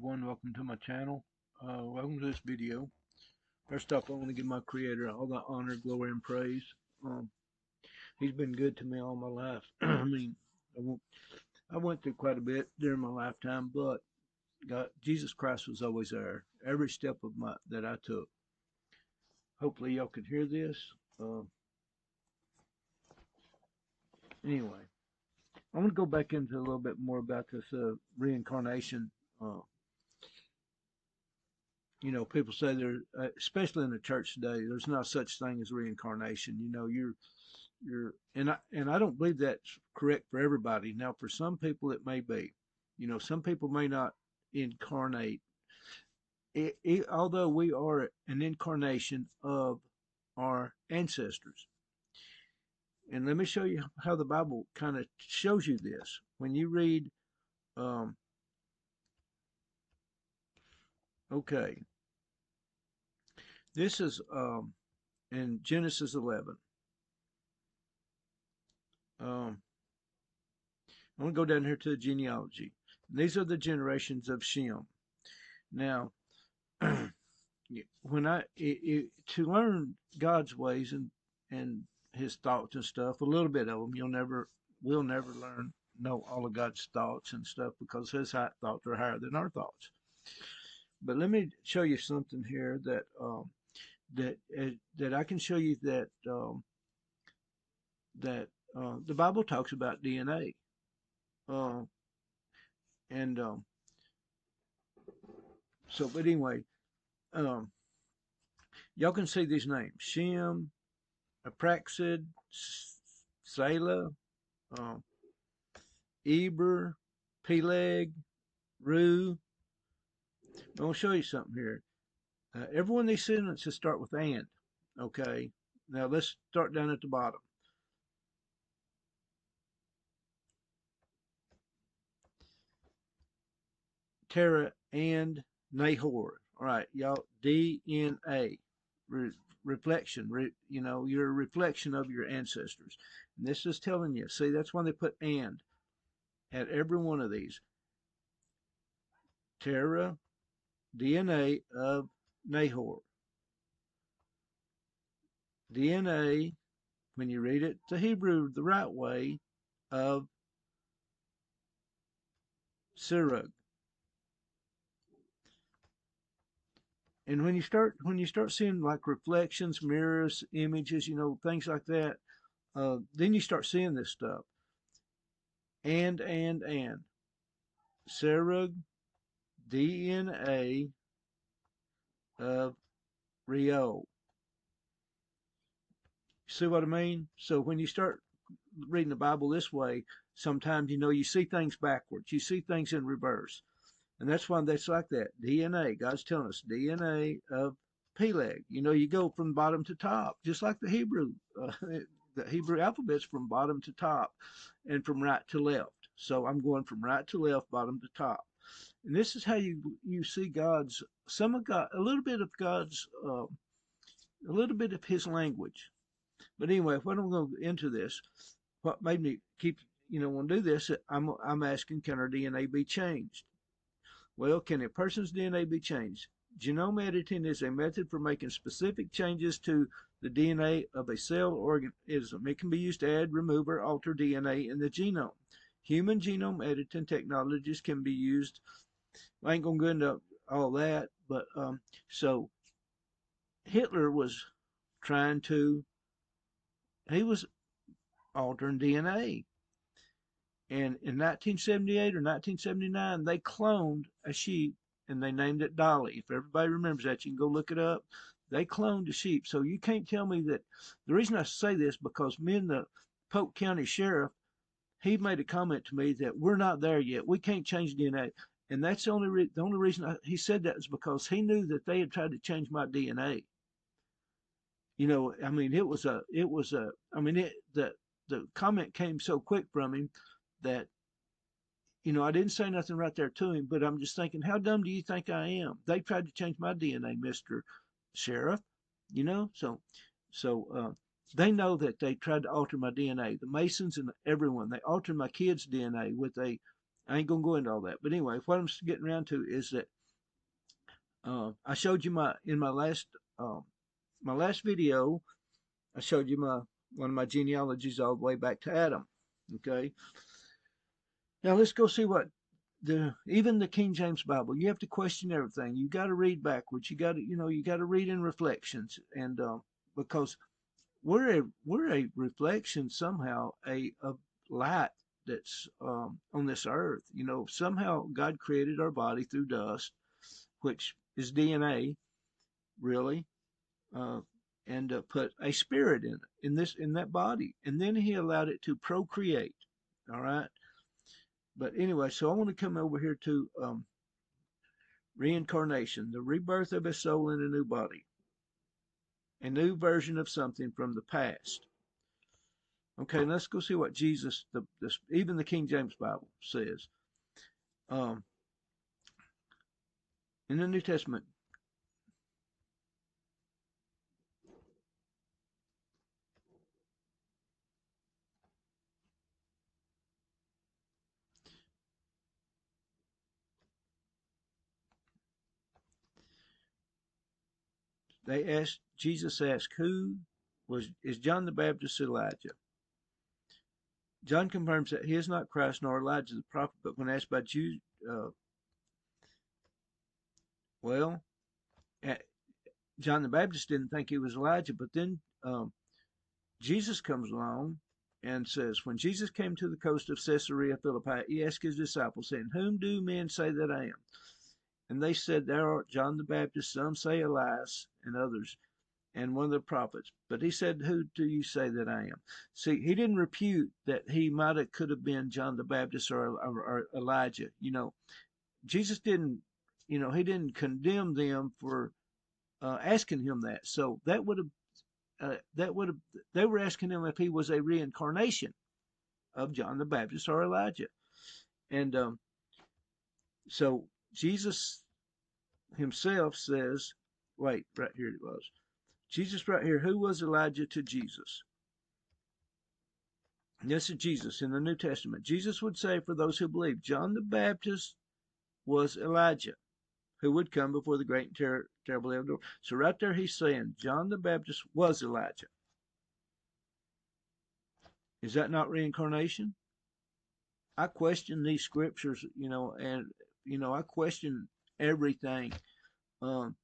everyone, welcome to my channel. Welcome to this video. First off, I want to give my creator all the honor, glory, and praise. Um, he's been good to me all my life. I mean, I went through quite a bit during my lifetime, but Jesus Christ was always there. Every step of my that I took. Hopefully y'all could hear this. Uh, anyway, I'm going to go back into a little bit more about this reincarnation. Uh, People say there, especially in the church today, there's not such thing as reincarnation. And I don't believe that's correct for everybody. Now, for some people, it may be. Some people may not incarnate. Although we are an incarnation of our ancestors. And let me show you how the Bible kind of shows you this. When you read, um, okay, this is in Genesis 11. Um, I'm going to go down here to the genealogy. These are the generations of Shem. Now, to learn God's ways and His thoughts and stuff, a little bit of them, we'll never know all of God's thoughts and stuff because His thoughts are higher than our thoughts. But let me show you something here that I can show you that the Bible talks about DNA. Uh, and but anyway, um, y'all can see these names: Shem, Apraxid, Selah, Eber, Peleg, Ru. I'll show you something here. Every one of these sentences start with and. Okay. Now let's start down at the bottom. Terah and Nahor. All right, y'all. DNA, reflection. You're a reflection of your ancestors. And this is telling you. See, that's why they put and at every one of these. Terah, DNA of Nahor. DNA, when you read it the Hebrew the right way, of Serug. And when you start seeing like reflections, mirrors, images, things like that, then you start seeing this stuff. And Serug, DNA of Rio. See what I mean? So when you start reading the Bible this way, sometimes you see things backwards, you see things in reverse. And that's why that's like that. DNA, God's telling us DNA of Peleg. You go from bottom to top, just like the Hebrew. The Hebrew alphabet's from bottom to top and from right to left. So I'm going from right to left, bottom to top. And this is how you see a little bit of God's, a little bit of His language. But anyway, when I'm going into this, what made me want to do this, I'm asking, can our DNA be changed? Well, can a person's DNA be changed? Genome editing is a method for making specific changes to the DNA of a cell or organism. It can be used to add, remove, or alter DNA in the genome. Human genome editing technologies can be used. I ain't going to go into all that, but so Hitler was he was altering DNA. And in 1978 or 1979, they cloned a sheep and they named it Dolly. If everybody remembers that, you can go look it up. They cloned a sheep. So you can't tell me that. The reason I say this, because me and the Polk County Sheriff, he made a comment to me that we're not there yet. We can't change DNA. And that's the only reason he said that is because he knew that they had tried to change my DNA. I mean, the comment came so quick from him that I didn't say nothing right there to him, but I'm just thinking, how dumb do you think I am? They tried to change my DNA, Mr. Sheriff. So they know that they tried to alter my DNA. The Masons and everyone, they altered my kids' DNA with a I ain't gonna go into all that. But anyway, what I'm getting around to is that I showed you uh, my last video. I showed you my one of my genealogies all the way back to Adam. Okay. Now let's go see what even the King James Bible. You have to question everything. You got to read backwards. You got to you got to read in reflections, and because we're a reflection somehow a of light that's on this earth. Somehow God created our body through dust, which is DNA, really, uh, and put a spirit in that body, and then He allowed it to procreate. All right. But anyway, so I want to come over here to reincarnation, the rebirth of a soul in a new body, a new version of something from the past. Okay, let's go see what Jesus, even the King James Bible says. Um, in the New Testament, Jesus asked, is John the Baptist Elijah? John confirms that he is not Christ nor Elijah the prophet, but when asked by Jews, uh, well, John the Baptist didn't think he was Elijah, but then Jesus comes along and says, when Jesus came to the coast of Caesarea Philippi, he asked his disciples, saying, whom do men say that I am? And they said, thou art John the Baptist, some say Elias, and others, and one of the prophets. But he said, who do you say that I am? See, he didn't repute that he could have been John the Baptist or Elijah. Jesus didn't, he didn't condemn them for asking him that. So that would have they were asking him if he was a reincarnation of John the Baptist or Elijah. And so Jesus himself says, wait, right here it was. Jesus right here, who was Elijah to Jesus? This is Jesus in the New Testament. Jesus would say for those who believe, John the Baptist was Elijah, who would come before the great and terrible day of the Lord. So right there he's saying John the Baptist was Elijah. Is that not reincarnation? I question these scriptures, and I question everything, um,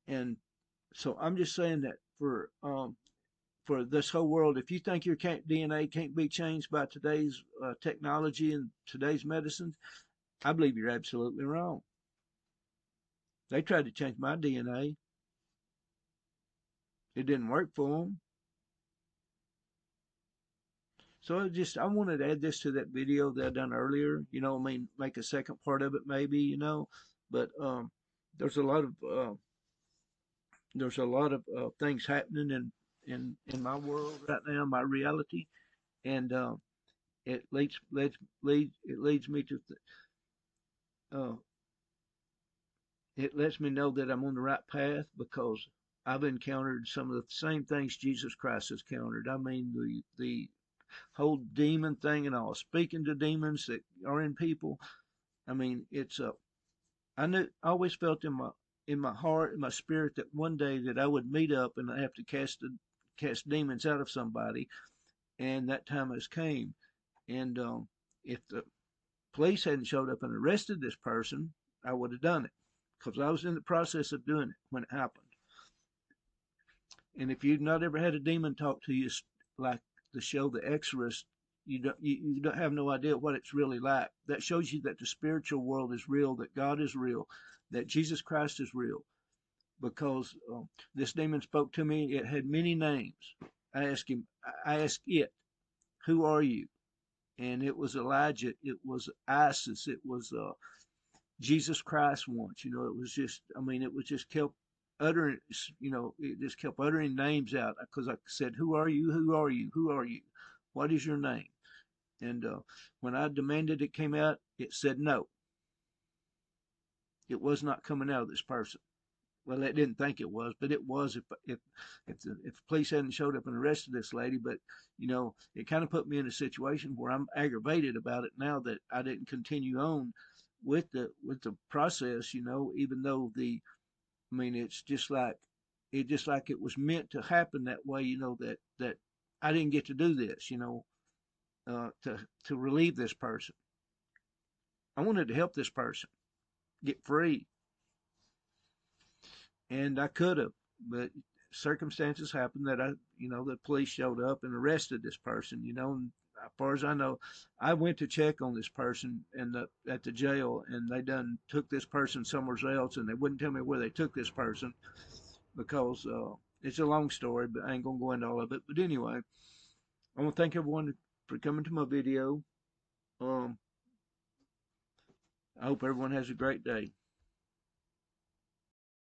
and so I'm just saying that for this whole world, if you think your DNA can't be changed by today's technology and today's medicines, I believe you're absolutely wrong. They tried to change my DNA, it didn't work for them. So I wanted to add this to that video that I done earlier. Make a second part of it maybe. But there's a lot of things happening in my world right now, my reality, and it leads me to uh, it lets me know that I'm on the right path because I've encountered some of the same things Jesus Christ has encountered. I mean, the whole demon thing and all, speaking to demons that are in people. I mean, I always felt in my heart, in my spirit, that one day that I would meet up and I have to cast demons out of somebody, and that time has came. And if the police hadn't showed up and arrested this person, I would have done it because I was in the process of doing it when it happened. And if you've not ever had a demon talk to you like the show The Exorcist, you don't have no idea what it's really like. That shows you that the spiritual world is real, that God is real, that Jesus Christ is real. Because this demon spoke to me, it had many names. I asked it, "Who are you?" And it was Elijah, it was Isis, it was Jesus Christ once. It was just, I mean, it was just kept uttering, it just kept uttering names out because I said, "Who are you? Who are you? Who are you? What is your name?" And when I demanded it came out, it said no. It was not coming out of this person. well, they didn't think it was, but it was if the police hadn't showed up and arrested this lady. But it kind of put me in a situation where I'm aggravated about it now that I didn't continue on with the process. Even though I mean, it's just like it was meant to happen that way. That I didn't get to do this. To relieve this person. I wanted to help this person get free, and I could have, but circumstances happened that the police showed up and arrested this person. And as far as I know, I went to check on this person at the jail, and they done took this person somewhere else, and they wouldn't tell me where they took this person because it's a long story, but I ain't gonna go into all of it. But anyway, I want to thank everyone for coming to my video. Um, I hope everyone has a great day.